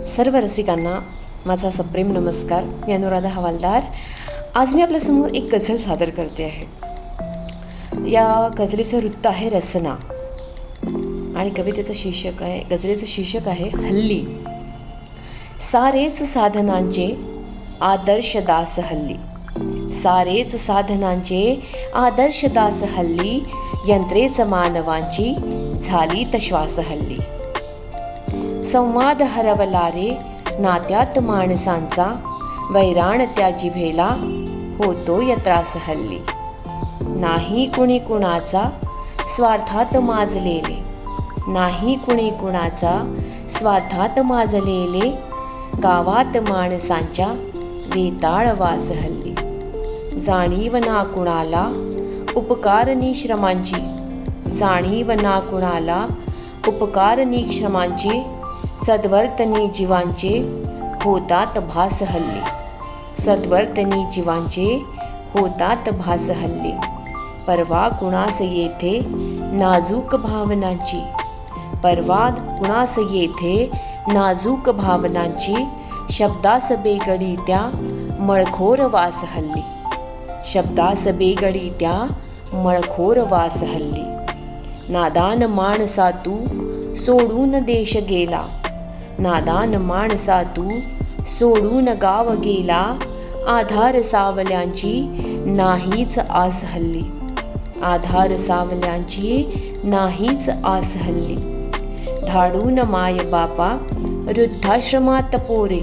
सर्व रसिकांना माझा सप्रेम नमस्कार. मी अनुराधा हवालदार. आज मी आपल्यासमोर एक गझल सादर करते आहे. या गझलेचं वृत्त आहे रसना आणि गझलेचं शीर्षक आहे हल्ली. सारेच साधनांचे आदर्श दास हल्ली. सारेच साधनांचे आदर्श दास हल्ली. यंत्रेच मानवांची झालीत श्वास हल्ली. संवाद हरवला रे नात्यात माणसांचा. वैराण त्या जिभेला होतोय त्रास हल्ली. नाही कुणी कुणाचा स्वार्थात माजलेले. नाही कुणी कुणाचा स्वार्थात माजलेले. गावात माणसांच्या वेताळ वास हल्ली. जाणीव ना कुणाला उपकारणी श्रमांची. जाणीव ना कुणाला उपकारणी श्रमांची. सद्वर्तनी जीवांचे होतात भास हल्ली. सद्वर्तनी जीवांचे होतात भास हल्ली. परवा कुणास येथे नाजूक भावनांची. परवा कुणास येथे नाजूक भावनांची. शब्दास बेगडी त्या मळखोर वास हल्ली. शब्दास बेगडी त्या मळखोर वास हल्ली. नादान माणसा तू सोडून देश गेला. नादान माणसा तू सोडून गाव गेला. आधार सावल्यांची नाहीच आस हल्ली. आधार सावल्यांची नाहीच आस हल्ली. धाडून माय बापा वृद्धाश्रमात पोरे.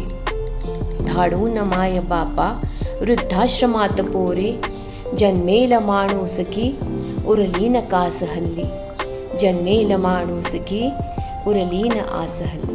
धाडून माय बापा वृद्धाश्रमात पोरे. जन्मेल माणूस की उरलीन कास हल्ली. जन्मेल माणूस की उरलीन आस हल्ली.